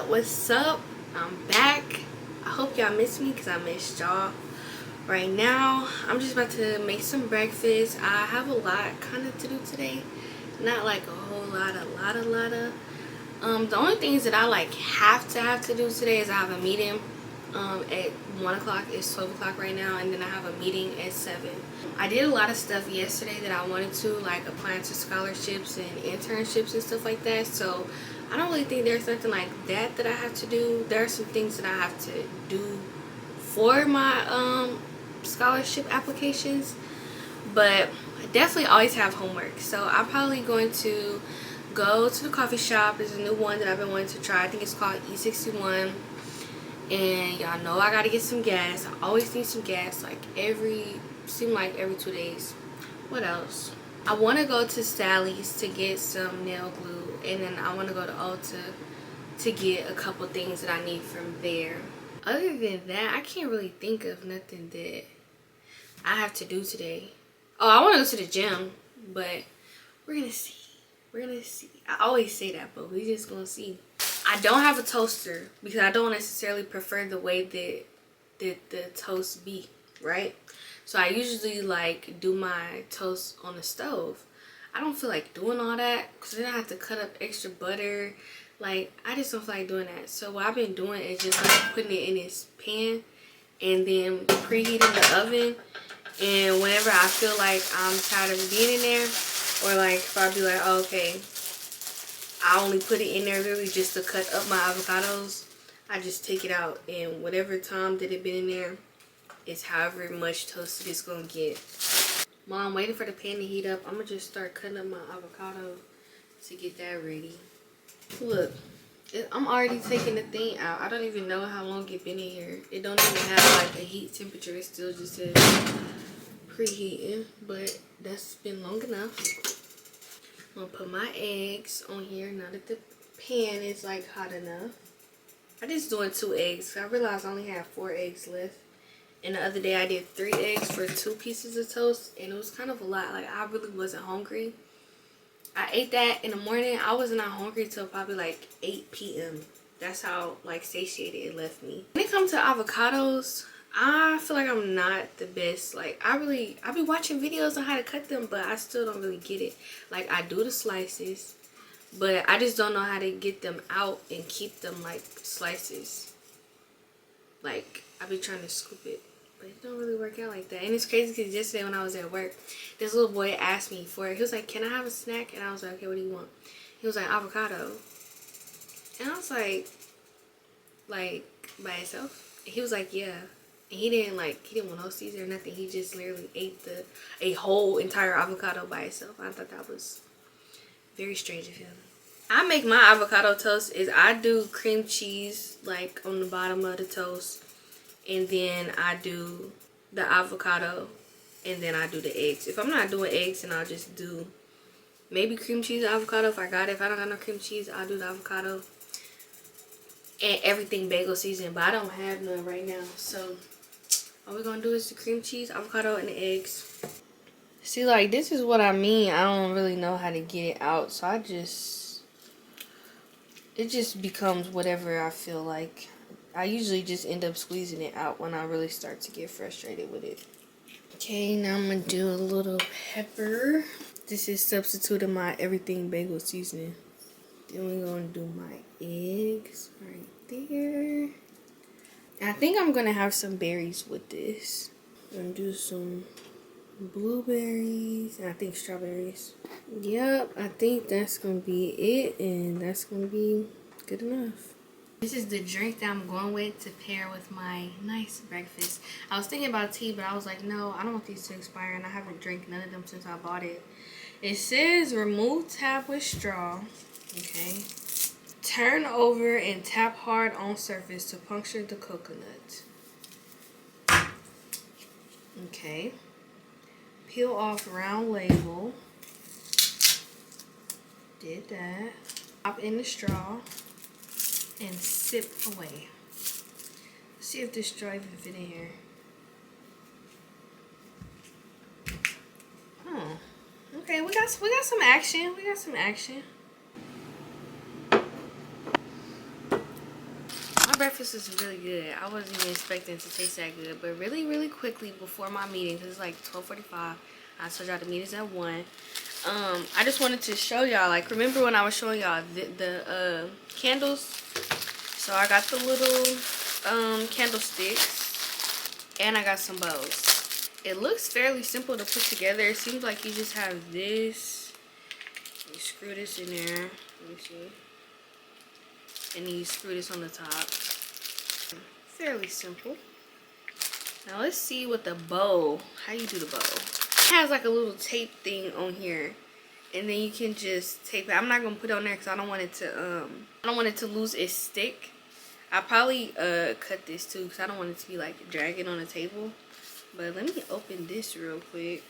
What's up? I'm back. I hope y'all miss me because I missed y'all. Right now I'm just about to make some breakfast. I have a lot kind of to do today, not like a whole lot of the only things that I like have to do today is I have a meeting at 1 o'clock. It's 12 o'clock right now, and then I have a meeting at 7. I did a lot of stuff yesterday that I wanted to, like applying to scholarships and internships and stuff like that, so I don't really think there's something like that I have to do. There are some things that I have to do for my scholarship applications, but I definitely always have homework. So I'm probably going to go to the coffee shop. There's a new one that I've been wanting to try. I think it's called E61. And y'all know I gotta get some gas. I always need some gas, like every 2 days. What else? I want to go to Sally's to get some nail glue, and then I want to go to Ulta to get a couple things that I need from there. Other than that, I can't really think of nothing that I have to do today. Oh, I want to go to the gym, but we're gonna see. We're gonna see. I always say that, but we just gonna see. I don't have a toaster because I don't necessarily prefer the way that the toast be, right? So I usually like do my toast on the stove. I don't feel like doing all that because then I have to cut up extra butter. Like, I just don't feel like doing that. So what I've been doing is just like putting it in this pan and then preheating the oven. And whenever I feel like I'm tired of being in there, or like if I be like, oh, okay, I only put it in there literally just to cut up my avocados, I just take it out, and whatever time that it been in there is however much toasted it's gonna get. While I'm waiting for the pan to heat up, I'm gonna just start cutting up my avocado to get that ready. Look, I'm already taking the thing out. I don't even know how long it been in here. It don't even have like a heat temperature. It still just says preheating, but that's been long enough. I'm gonna put my eggs on here now that the pan is like hot enough. I just doing 2 eggs. I realized I only have 4 eggs left. And the other day I did 3 eggs for 2 pieces of toast, and it was kind of a lot. Like, I really wasn't hungry. I ate that in the morning. I was not hungry till probably like 8 p.m. That's how like satiated it left me. When it comes to avocados, I feel like I'm not the best. Like, I be watching videos on how to cut them, but I still don't really get it. Like, I do the slices, but I just don't know how to get them out and keep them like slices. Like, I be trying to scoop it, but it don't really work out like that. And it's crazy because yesterday when I was at work, this little boy asked me for it. He was like, can I have a snack? And I was like, okay, what do you want? He was like, avocado. And I was like by itself? And he was like, yeah. And he didn't want no seeds or nothing. He just literally ate a whole entire avocado by itself. I thought that was very strange of him. I make my avocado toast is I do cream cheese like on the bottom of the toast, and then I do the avocado, and then I do the eggs. If I'm not doing eggs, then I'll just do maybe cream cheese avocado if I got it. If I don't got no cream cheese, I'll do the avocado and everything bagel season, but I don't have none right now. So all we're gonna do is the cream cheese, avocado, and the eggs. See, like, this is what I mean. I don't really know how to get it out, so it just becomes whatever I feel like. I usually just end up squeezing it out when I really start to get frustrated with it. Okay, now I'm gonna do a little pepper. This is substituting my everything bagel seasoning. Then we're gonna do my eggs right there. And I think I'm gonna have some berries with this. I'm gonna do some blueberries and I think strawberries. Yep, I think that's gonna be it, and that's gonna be good enough. This is the drink that I'm going with to pair with my nice breakfast. I was thinking about tea, but I was like, no, I don't want these to expire, and I haven't drank none of them since I bought it. It says remove tap with straw. Okay. Turn over and tap hard on surface to puncture the coconut. Okay. Peel off round label. Did that. Pop in the straw and sip away. See if this straw even fit in here. got some action. We got some action. My breakfast is really good. I wasn't even expecting it to taste that good, but really, really quickly before my meeting, because it's like 12:45. I told y'all the meeting's at 1. I just wanted to show y'all, like, remember when I was showing y'all the candles? So I got the little candlesticks, and I got some bows. It looks fairly simple to put together. It seems like you just have this. You screw this in there. Let me see. And then you screw this on the top. Fairly simple. Now let's see what the bow, how you do the bow. It has like a little tape thing on here, and then you can just tape it. I'm not gonna put it on there because I don't want it to lose its stick. I'll probably cut this too because I don't want it to be like dragging on the table. But let me open this real quick.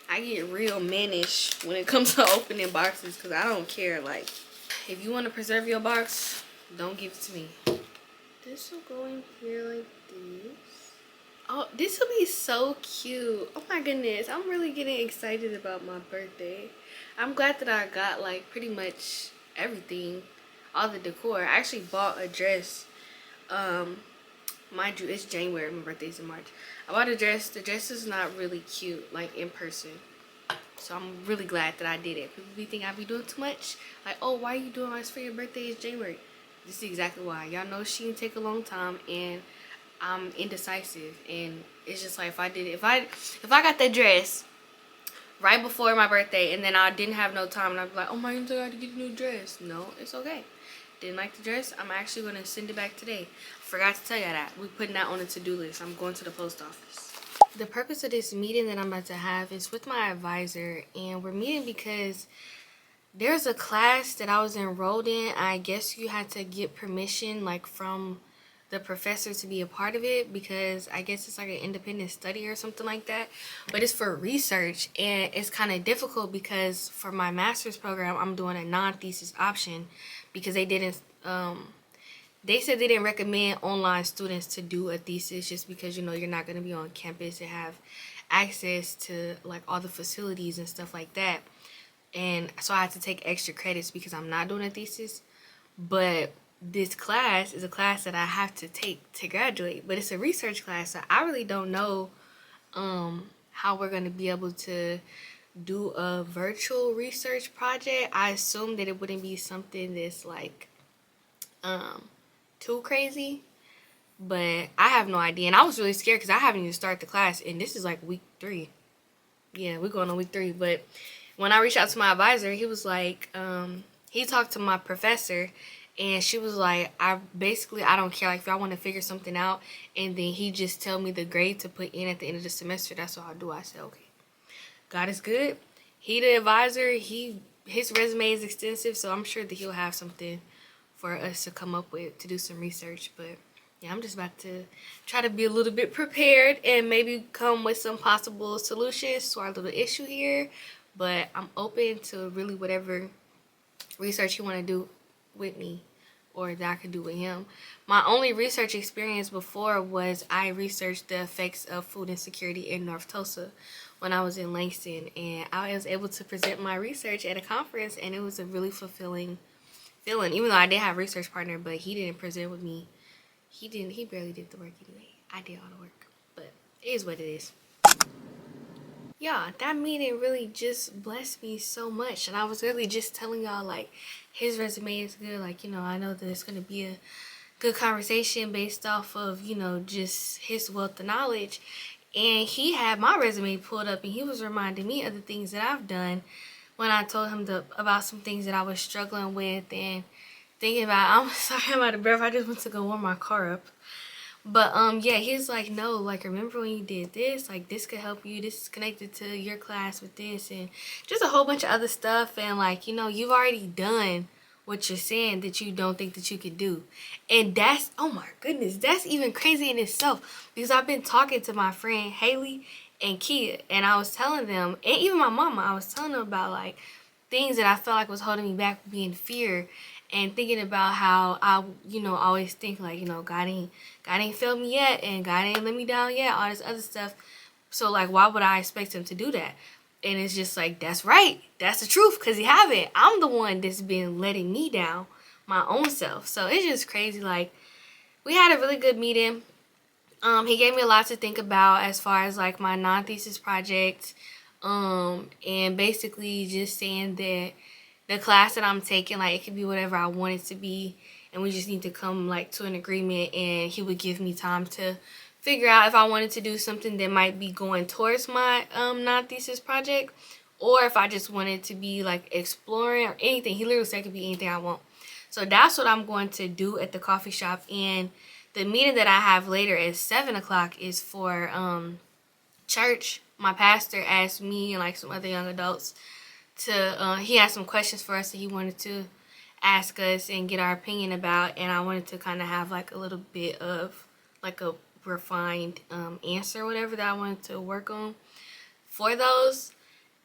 I get real mannish when it comes to opening boxes because I don't care. Like, if you want to preserve your box, don't give it to me. This will go in here like this. Oh, this will be so cute. Oh my goodness, I'm really getting excited about my birthday. I'm glad that I got like pretty much everything, all the decor. I actually bought a dress. Mind you, it's January. My birthday's in March. I bought a dress. The dress is not really cute, like in person. So I'm really glad that I did it. People be thinking I be doing too much. Like, oh, why are you doing this for your birthday? It's January. This is exactly why. Y'all know she can take a long time, and I'm indecisive. And it's just like if I did it, if I got that dress right before my birthday, and then I didn't have no time, and I'd be like, oh my goodness, I got to get a new dress. No, it's okay. Didn't like the dress. I'm actually gonna send it back today. Forgot to tell y'all that. We're putting that on the to-do list. I'm going to the post office. The purpose of this meeting that I'm about to have is with my advisor, and we're meeting because there's a class that I was enrolled in. I guess you had to get permission like from the professor to be a part of it because I guess it's like an independent study or something like that. But it's for research, and it's kind of difficult because for my master's program, I'm doing a non-thesis option because they didn't they said they didn't recommend online students to do a thesis just because, you know, you're not going to be on campus and have access to like all the facilities and stuff like that. And so I had to take extra credits because I'm not doing a thesis. But this class is a class that I have to take to graduate, but it's a research class, so I really don't know how we're going to be able to do a virtual research project. I assume that it wouldn't be something that's like too crazy, but I have no idea. And I was really scared because I haven't even started the class, and this is like week 3. Yeah, we're going on week 3. But when I reached out to my advisor, he was like, he talked to my professor, and she was like, I don't care. Like, if I want to figure something out, and then he just tell me the grade to put in at the end of the semester, that's what I'll do. I said, okay. God is good. He the advisor. His resume is extensive, so I'm sure that he'll have something for us to come up with to do some research. But yeah, I'm just about to try to be a little bit prepared and maybe come with some possible solutions to our little issue here. But I'm open to really whatever research you want to do with me or that I could do with him. My only research experience before was I researched the effects of food insecurity in North Tulsa when I was in Langston, and I was able to present my research at a conference, and it was a really fulfilling feeling. Even though I did have a research partner, but he didn't present with me. He barely did the work anyway. I did all the work, but it is what it is. Yeah, that meeting really just blessed me so much, and I was really just telling y'all, like, his resume is good. Like, you know, I know that it's going to be a good conversation based off of, you know, just his wealth of knowledge. And he had my resume pulled up, and he was reminding me of the things that I've done when I told him about some things that I was struggling with and thinking about. I'm sorry, I'm out of breath. I just went to go warm my car up. But yeah, he's like, no, like, remember when you did this? Like, this could help you. This is connected to your class with this, and just a whole bunch of other stuff. And like, you know, you've already done what you're saying that you don't think that you could do. And that's, oh my goodness, that's even crazy in itself, because I've been talking to my friend Haley and Kia, and I was telling them, and even my mama, I was telling them about like things that I felt like was holding me back, being fear, and thinking about how I, you know, always think like, you know, God ain't failed me yet, and God ain't let me down yet, all this other stuff. So like, why would I expect him to do that? And it's just like, that's right. That's the truth, because he haven't. I'm the one that's been letting me down, my own self. So it's just crazy. Like, we had a really good meeting. He gave me a lot to think about as far as like my non-thesis project. And basically just saying that the class that I'm taking, like, it could be whatever I want it to be. And we just need to come like to an agreement, and he would give me time to figure out if I wanted to do something that might be going towards my non-thesis project, or if I just wanted to be like exploring or anything. He literally said it could be anything I want. So that's what I'm going to do at the coffee shop. And the meeting that I have later at 7 o'clock is for church. My pastor asked me and like some other young adults to, he had some questions for us that he wanted to ask us and get our opinion about, and I wanted to kind of have like a little bit of like a refined answer or whatever that I wanted to work on for those.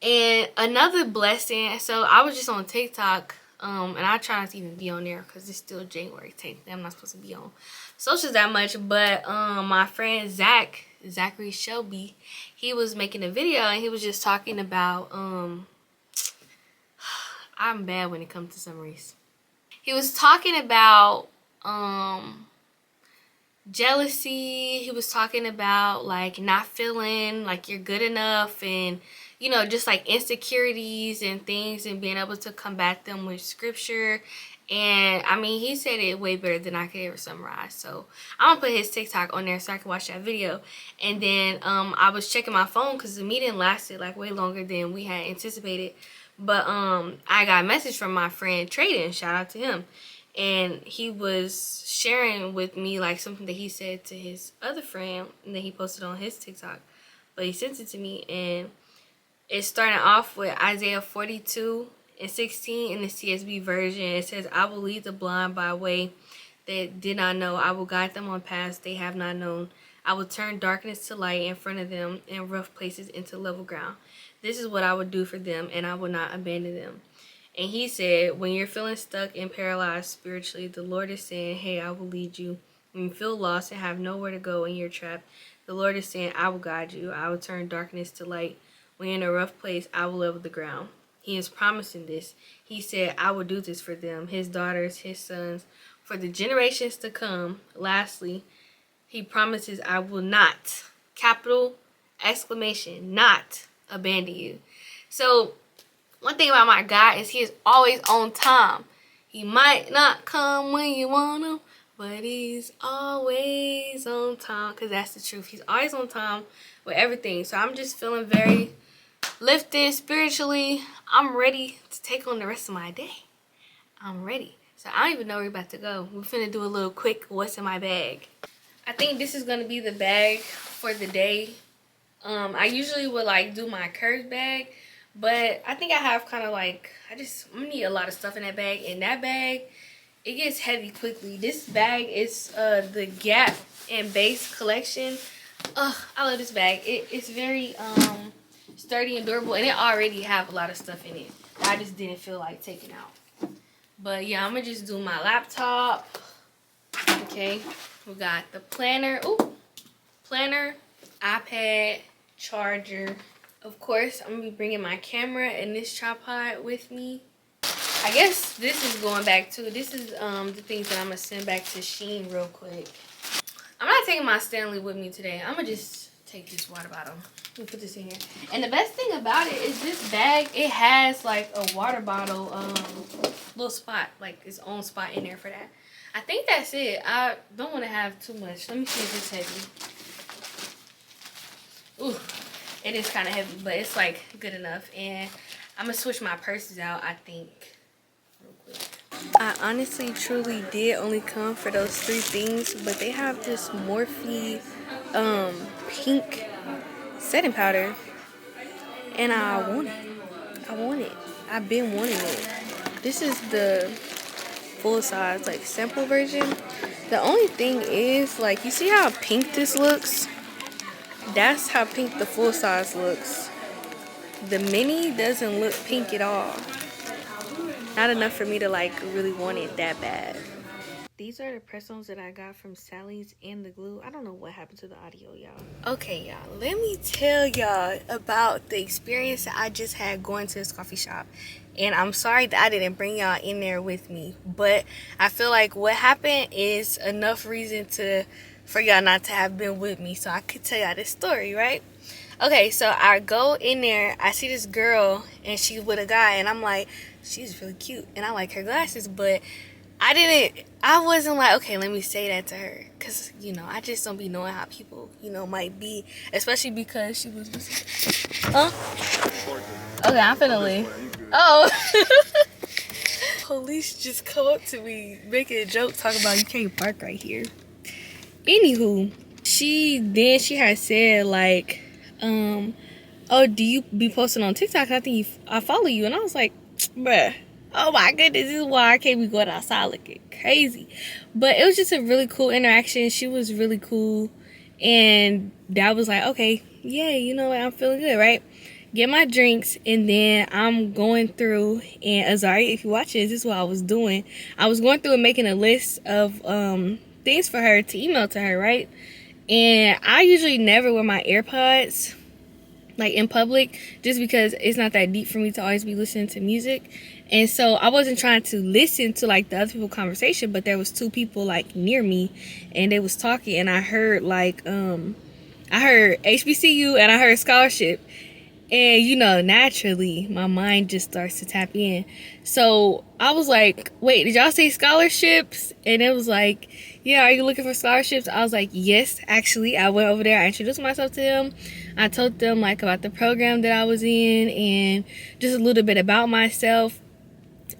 And another blessing, so I was just on TikTok, and I try not to even be on there because it's still January 10th. I'm not supposed to be on socials that much, but my friend Zachary Shelby, he was making a video, and he was just talking about I'm bad when it comes to summaries. He was talking about jealousy. He was talking about like not feeling like you're good enough, and you know, just like insecurities and things, and being able to combat them with scripture. And I mean, he said it way better than I could ever summarize. So I'm gonna put his TikTok on there so I can watch that video. And then I was checking my phone because the meeting lasted like way longer than we had anticipated. But I got a message from my friend Trayden, shout out to him. And he was sharing with me like something that he said to his other friend, and then he posted on his TikTok. But he sent it to me, and it's starting off with Isaiah 42:16 in the CSB version. It says, I will lead the blind by a way they did not know. I will guide them on paths they have not known. I will turn darkness to light in front of them, and rough places into level ground. This is what I would do for them, and I will not abandon them. And he said, when you're feeling stuck and paralyzed spiritually, the Lord is saying, hey, I will lead you. When you feel lost and have nowhere to go and you're trapped, the Lord is saying, I will guide you. I will turn darkness to light. When you're in a rough place, I will level the ground. He is promising this. He said, I will do this for them, his daughters, his sons, for the generations to come. Lastly, he promises, I will not, capital exclamation, not abandon you. So one thing about my God is he is always on time. He might not come when you want him, but he's always on time, because that's the truth. He's always on time with everything. So I'm just feeling very lifted spiritually. I'm ready to take on the rest of my day. I'm ready. So I don't even know where we're about to go. We're finna do a little quick what's in my bag. I think this is gonna be the bag for the day. I usually would like do my curves bag, but I think I have kind of like, I'm gonna need a lot of stuff in that bag. And that bag, it gets heavy quickly. This bag is the Gap and Base collection. I love this bag. It's very sturdy and durable, and it already have a lot of stuff in it that I just didn't feel like taking out. But yeah, I'm gonna just do my laptop. Okay, we got the planner. Ooh, planner, iPad, charger. Of course, I'm gonna be bringing my camera and this tripod with me. I guess this is going back to, this is the things that I'm gonna send back to Shein real quick. I'm not taking my Stanley with me today. I'm gonna just take this water bottle. Let me put this in here. And the best thing about it is this bag, it has like a water bottle little spot, like its own spot in there for that. I think that's it. I don't want to have too much. Let me see if it's heavy. Ooh, it is kind of heavy, but it's like good enough. And I'm gonna switch my purses out, I think, real quick. I honestly truly did only come for those 3 things, but they have this Morphe pink setting powder, and I want it. I've been wanting it. This is the full size, like sample version. The only thing is, like, you see how pink this looks? That's how pink the full size looks. The mini doesn't look pink at all. Not enough for me to like really want it that bad. These are the press-ons that I got from Sally's and the glue. I don't know what happened to the audio, y'all. Okay, y'all, let me tell y'all about the experience that I just had going to this coffee shop. And I'm sorry that I didn't bring y'all in there with me, but I feel like what happened is enough reason for y'all not to have been with me, so I could tell y'all this story, right? Okay, so I go in there, I see this girl, and she's with a guy, and I'm like, she's really cute, and I like her glasses, but I wasn't like, okay, let me say that to her, because, you know, I just don't be knowing how people, you know, might be, especially because she was huh? Okay, I'm finna leave. Oh. Police just come up to me, making a joke, talking about you can't park right here. Anywho, she had said, like, oh, do you be posting on TikTok? I think I follow you. And I was like, bruh, oh my goodness, this is why I can't be going outside looking crazy. But it was just a really cool interaction. She was really cool. And that was like, okay, yeah, you know what, I'm feeling good, right? Get my drinks, and then I'm going through, and Azari, if you watch this is what I was doing. I was going through and making a list of things for her to email to her, right? And I usually never wear my AirPods like in public, just because it's not that deep for me to always be listening to music. And so I wasn't trying to listen to like the other people's conversation, but there was two people like near me, and they was talking, and I heard like I heard HBCU and I heard scholarship. And, you know, naturally, my mind just starts to tap in. So I was like, wait, did y'all say scholarships? And it was like, yeah, are you looking for scholarships? I was like, yes, actually. I went over there. I introduced myself to them. I told them, like, about the program that I was in and just a little bit about myself.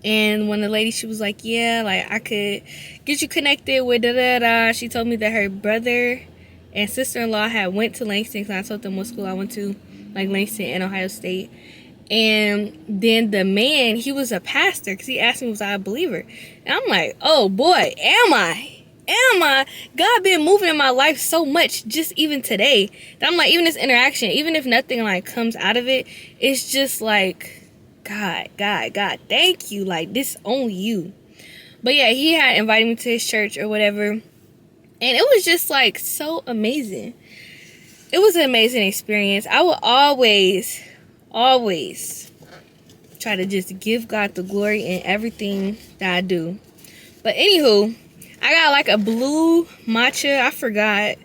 And when the lady, she was like, yeah, like, I could get you connected with da-da-da. She told me that her brother and sister-in-law had went to Langston, because I told them what school I went to, like Langston and Ohio State. And then the man, he was a pastor, because he asked me was I a believer. And I'm like, oh boy, am I? God been moving in my life so much, just even today, that I'm like, even this interaction, even if nothing like comes out of it, it's just like, God, thank you, like, this only you. But yeah, he had invited me to his church or whatever, and it was just like so amazing. It was an amazing experience. I will always try to just give God the glory in everything that I do. But anywho, I got like a blue matcha. I forgot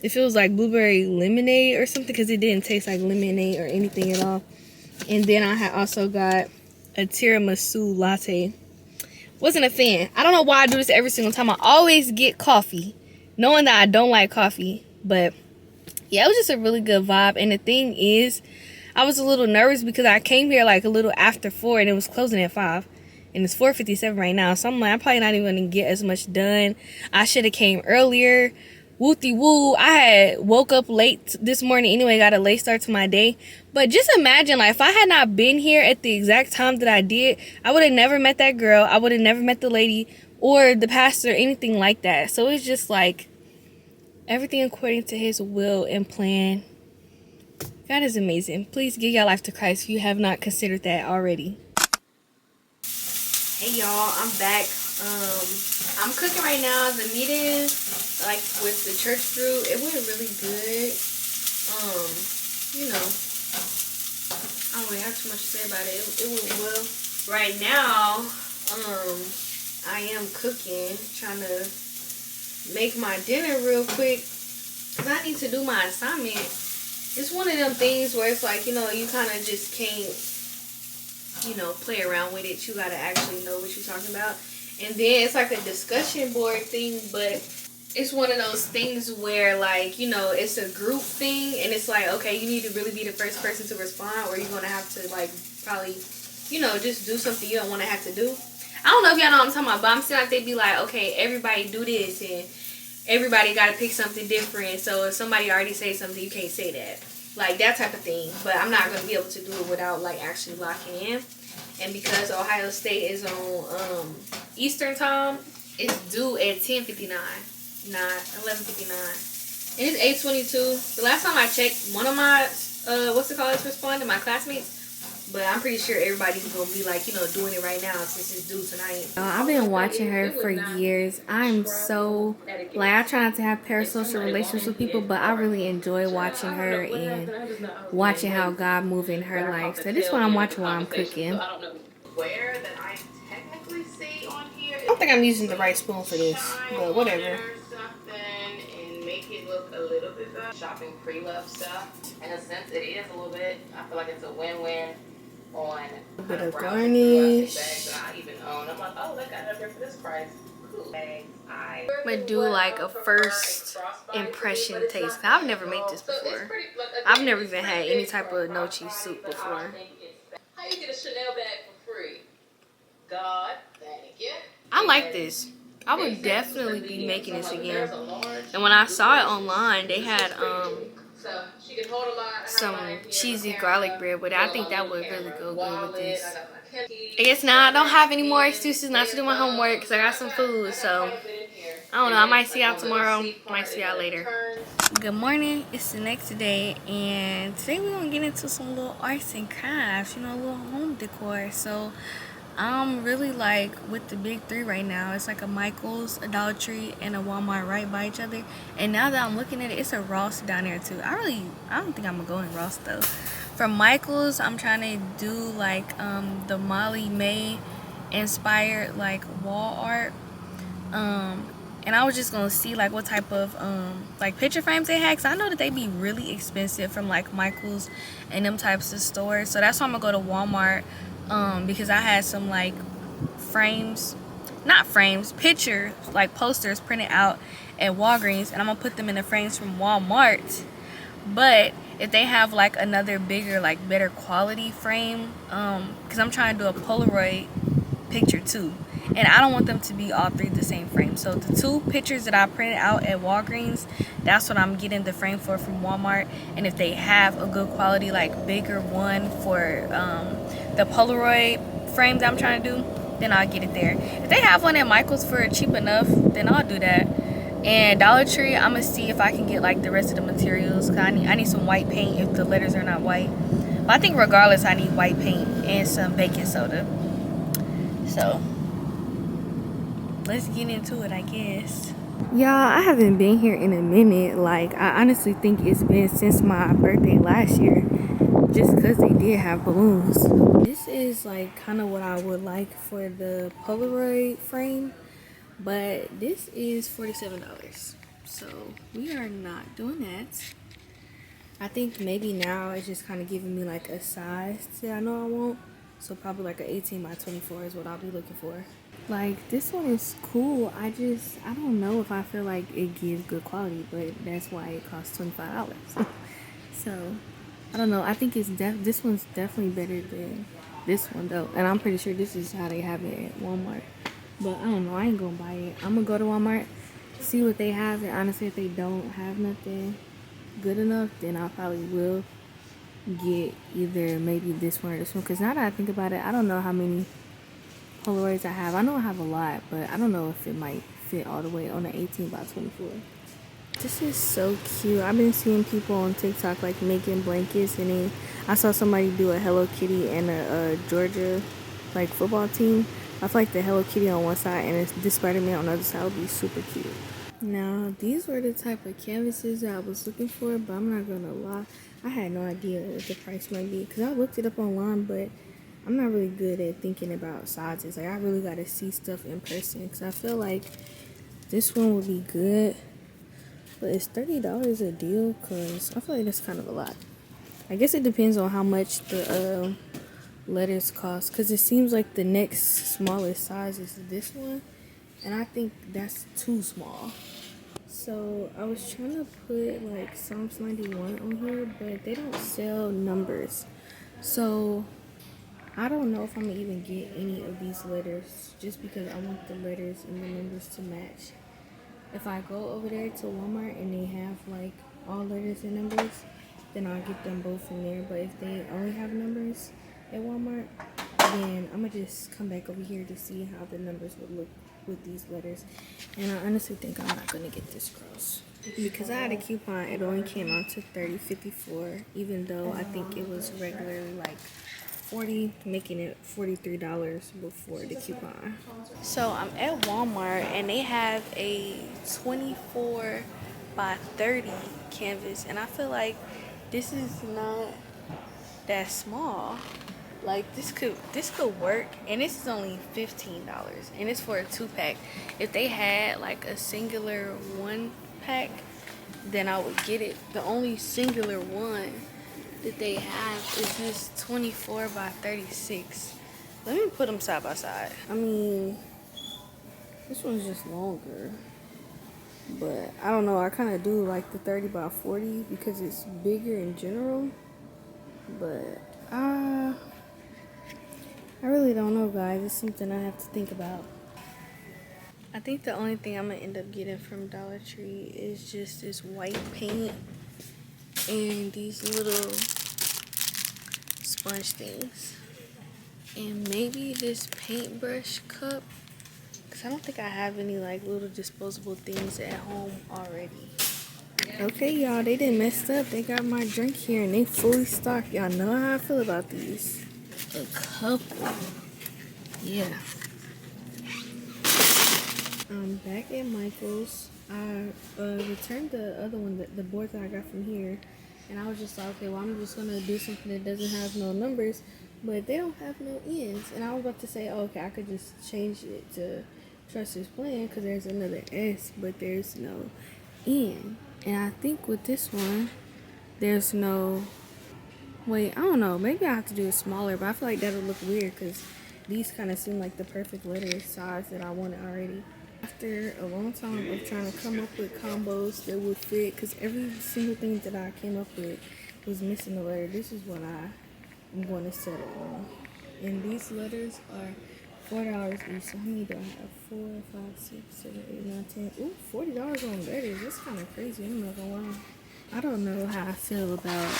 if it was like blueberry lemonade or something, because it didn't taste like lemonade or anything at all. And then I had also got a tiramisu latte. Wasn't a fan. I don't know why I do this every single time. I always get coffee, knowing that I don't like coffee. But yeah, it was just a really good vibe. And the thing is, I was a little nervous because I came here like a little after 4 and it was closing at 5. And it's 4:57 right now. So I'm like, I'm probably not even going to get as much done. I should have came earlier. Wooty woo. I had woke up late this morning anyway, got a late start to my day. But just imagine, like, if I had not been here at the exact time that I did, I would have never met that girl. I would have never met the lady or the pastor, anything like that. So it's just like everything according to his will and plan. God is amazing. Please give your life to Christ if you have not considered that already. Hey y'all, I'm back. I'm cooking right now. The meeting, like with the church group, it went really good. You know, I don't really have too much to say about it. It went well. Right now, I am cooking, trying to make my dinner real quick, because I need to do my assignment. It's one of them things where it's like, you know, you kind of just can't, you know, play around with it. You gotta actually know what you're talking about. And then it's like a discussion board thing, but it's one of those things where, like, you know, it's a group thing, and it's like, okay, you need to really be the first person to respond, or you're gonna have to, like, probably, you know, just do something you don't want to have to do. I don't know if y'all know what I'm talking about, but I'm still like, they be like, okay, everybody do this, and everybody gotta pick something different, so if somebody already say something, you can't say that. Like, that type of thing. But I'm not gonna be able to do it without, like, actually locking in. And because Ohio State is on Eastern time, it's due at 10:59, not 11:59. And it's 8:22. The last time I checked, one of my responded, my classmates. But I'm pretty sure everybody's gonna be like, you know, doing it right now since it's due tonight. I've been watching her for years. I'm so, like, I try not to have parasocial relations with people, but I really enjoy watching her and watching how God move in her life. So this one I'm watching while I'm cooking. Where that I technically see on here. I don't think I'm using the right spoon for this, but whatever. And make it look a little bit better. Shopping pre-love stuff. In a sense, it is a little bit. I feel like it's a win-win on a bit of garnish. Bags that I even own. I'm like, oh, they got it up here for this price. Cool. Bags. I'm gonna do like a first impression taste. I've never made this before. I've never even had any type of no cheese soup before. How you get a Chanel bag for free? God, thank you. I like this. I would definitely be making this again. And when I saw it online, they had some cheesy garlic bread, but I think that would really go good with this. I guess now I don't have any more excuses not to do my homework because I got some food. So I don't know. I might see y'all tomorrow. Might see y'all later. Good morning. It's the next day, and today we're gonna get into some little arts and crafts. You know, a little home decor. So I'm really like with the big three right now. It's like a Michael's, a Dollar Tree, and a Walmart right by each other. And now that I'm looking at it, it's a Ross down there too. I don't think I'm gonna go in Ross though. For Michael's, I'm trying to do like the Molly May inspired like wall art. And I was just gonna see like what type of like picture frames they had, cause I know that they be really expensive from like Michael's and them types of stores. So that's why I'm gonna go to Walmart. Because I had some like picture like posters printed out at Walgreens, and I'm gonna put them in the frames from Walmart. But if they have like another bigger, like better quality frame, because I'm trying to do a Polaroid picture too, and I don't want them to be all three the same frame. So the two pictures that I printed out at Walgreens, that's what I'm getting the frame for from Walmart. And if they have a good quality like bigger one for the Polaroid frame that I'm trying to do, then I'll get it there. If they have one at Michael's for cheap enough, then I'll do that. And Dollar Tree, I'm gonna see if I can get like the rest of the materials, cause I need some white paint if the letters are not white. But I think regardless I need white paint and some baking soda. So let's get into it, I guess. Y'all, I haven't been here in a minute. Like, I honestly think it's been since my birthday last year, just because they did have balloons. This is like kind of what I would like for the Polaroid frame, but this is $47. So we are not doing that. I think maybe now it's just kind of giving me like a size that I know I want. So probably like an 18 by 24 is what I'll be looking for. Like, this one is cool. I don't know if I feel like it gives good quality, but that's why it costs $25. So I don't know. I think this one's definitely better than this one though, and I'm pretty sure this is how they have it at Walmart. But I don't know. I ain't gonna buy it. I'm gonna go to Walmart, see what they have, and honestly, if they don't have nothing good enough, then I probably will get either maybe this one or this one. Because now that I think about it, I don't know how many Polaroids I have. I know I have a lot, but I don't know if it might fit all the way on an 18 by 24. This is so cute. I've been seeing people on TikTok like making blankets, and then I saw somebody do a Hello Kitty and a Georgia like football team. I feel like the Hello Kitty on one side and the Spider-Man on the other side would be super cute. Now, these were the type of canvases that I was looking for, but I'm not gonna lie, I had no idea what the price might be because I looked it up online, but I'm not really good at thinking about sizes. Like, I really gotta see stuff in person because I feel like this one would be good. But is $30 a deal? Because I feel like that's kind of a lot. I guess it depends on how much the letters cost. Because it seems like the next smallest size is this one. And I think that's too small. So I was trying to put like Psalms 91 on here. But they don't sell numbers. So I don't know if I'm going to even get any of these letters. Just because I want the letters and the numbers to match. If I go over there to Walmart and they have like all letters and numbers, then I'll get them both from there. But if they only have numbers at Walmart, then I'm gonna just come back over here to see how the numbers would look with these letters. And I honestly think I'm not gonna get this cross because I had a coupon. It only came out to $30.54, even though I think it was regularly like $40, making it $43 before the coupon. So I'm at Walmart and they have a 24 by 30 canvas, and I feel like this is not that small. Like this could work, and this is only $15, and it's for a 2-pack. If they had like a singular 1-pack, then I would get it. The only singular one that they have is this 24 by 36. Let me put them side by side. I mean, this one's just longer, but I don't know. I kind of do like the 30 by 40 because it's bigger in general, but I really don't know, guys. It's something I have to think about. I think the only thing I'm gonna end up getting from Dollar Tree is just this white paint and these little sponge things, and maybe this paintbrush cup, because I don't think I have any like little disposable things at home already. Okay, y'all, they didn't mess up. They got my drink here and they fully stocked. Y'all know how I feel about these. A couple. Yeah. I'm back at Michael's. I returned the other one, the board that I got from here, and I was just like, okay, well, I'm just gonna do something that doesn't have no numbers, but they don't have no ends. And I was about to say, oh, okay, I could just change it to Trust His Plan because there's another S, but there's no N. And I think with this one, there's no. Wait, I don't know. Maybe I have to do it smaller, but I feel like that'll look weird because these kind of seem like the perfect letter size that I wanted already. After a long time of trying to come up with combos that would fit, because every single thing that I came up with was missing a letter, this is what I'm going to settle on. And these letters are $4 each. So how many do I have? 4, 5, 6, 7, 8, 9, 10. Ooh, $40 on letters. That's kind of crazy. I'm not gonna lie. I don't know how I feel about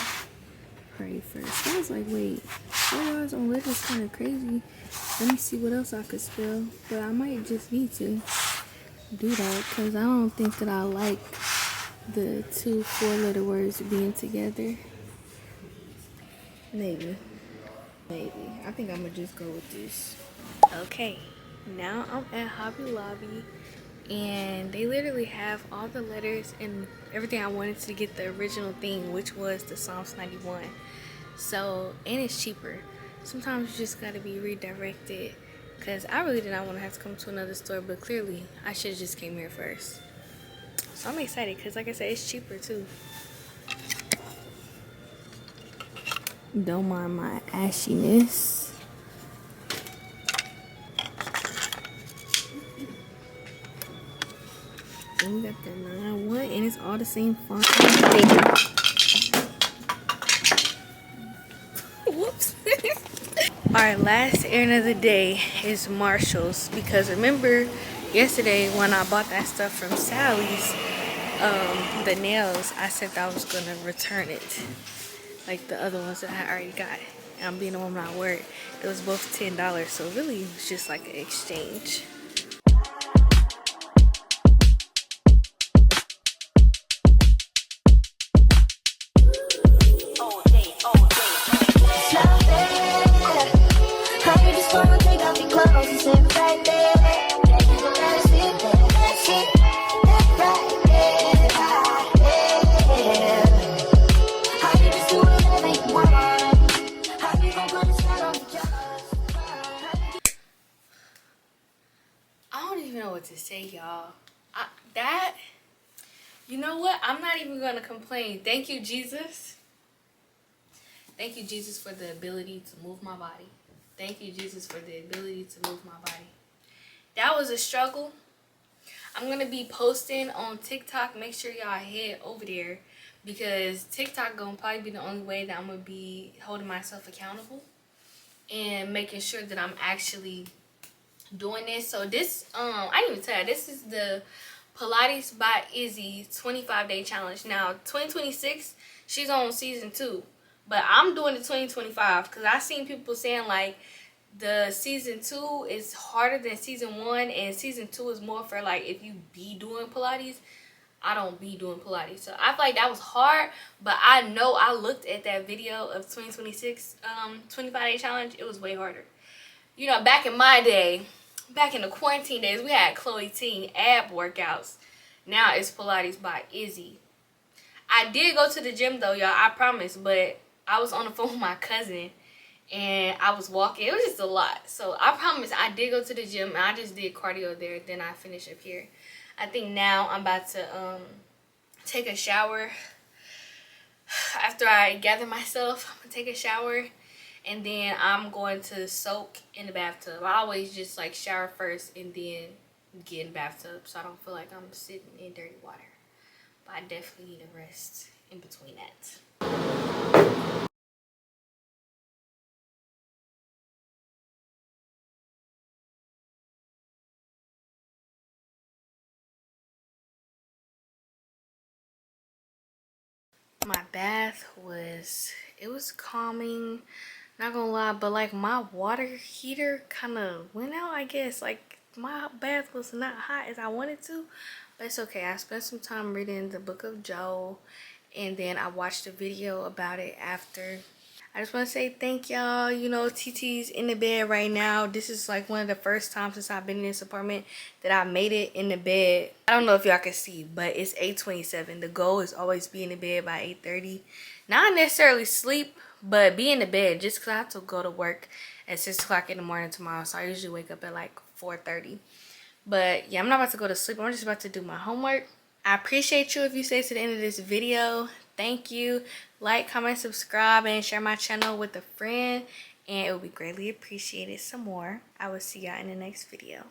Pray First. I was like, wait, $4 on letters is kind of crazy. Let me see what else I could spell. But I might just need to do that because I don't think that I like the 2 4-letter words being together. Maybe. I think I'm gonna just go with this. Okay, now I'm at Hobby Lobby and they literally have all the letters and everything I wanted to get the original thing, which was the Psalms 91. So, and it's cheaper. Sometimes you just gotta be redirected because I really did not want to have to come to another store, but clearly I should have just came here first. So I'm excited because, like I said, it's cheaper too. Don't mind my ashiness. And we got the 9-1 and it's all the same font. Whoops. Our last errand of the day is Marshall's, because remember yesterday when I bought that stuff from Sally's, the nails, I said that I was gonna return it, like the other ones that I already got. And I'm being the woman I work. It was both $10, so really it was just like an exchange. To say, y'all, you know what, I'm not even gonna complain. Thank you, Jesus. Thank you, Jesus, for the ability to move my body. Thank you, Jesus, for the ability to move my body. That was a struggle. I'm gonna be posting on TikTok. Make sure y'all head over there because TikTok gonna probably be the only way that I'm gonna be holding myself accountable and making sure that I'm actually doing this. So this I didn't even tell you, this is the Pilates by Izzy 25-day challenge. Now 2026 she's on season 2, but I'm doing the 2025 because I seen people saying like the season 2 is harder than season 1 and season 2 is more for like if you be doing Pilates. I don't be doing Pilates. So I feel like that was hard, but I know I looked at that video of 2026 25-day challenge. It was way harder. You know, back in my day, back in the quarantine days, we had Chloe Teen ab workouts. Now it's Pilates by Izzy. I did go to the gym though, y'all, I promise, but I was on the phone with my cousin and I was walking. It was just a lot. So I promise I did go to the gym and I just did cardio there. Then I finished up here. I think now I'm about to take a shower. After I gather myself, I'm gonna take a shower and then I'm going to soak in the bathtub. I always just like shower first and then get in the bathtub so I don't feel like I'm sitting in dirty water. But I definitely need a rest in between that. My bath was, it was calming, not gonna lie, but like my water heater kind of went out, I guess. Like my bath was not hot as I wanted to, but it's okay. I spent some time reading the book of Joel and then I watched a video about it after. I just want to say thank y'all. You know, TT's in the bed right now. This is like one of the first times since I've been in this apartment that I made it in the bed. I don't know if y'all can see, but it's 8:27. The goal is always be in the bed by 8:30. Not necessarily sleep, but be in the bed just because I have to go to work at 6 o'clock in the morning tomorrow. So I usually wake up at like 4:30. But yeah, I'm not about to go to sleep. I'm just about to do my homework. I appreciate you if you stay to the end of this video. Thank you. Like, comment, subscribe, and share my channel with a friend. And it will be greatly appreciated some more. I will see y'all in the next video.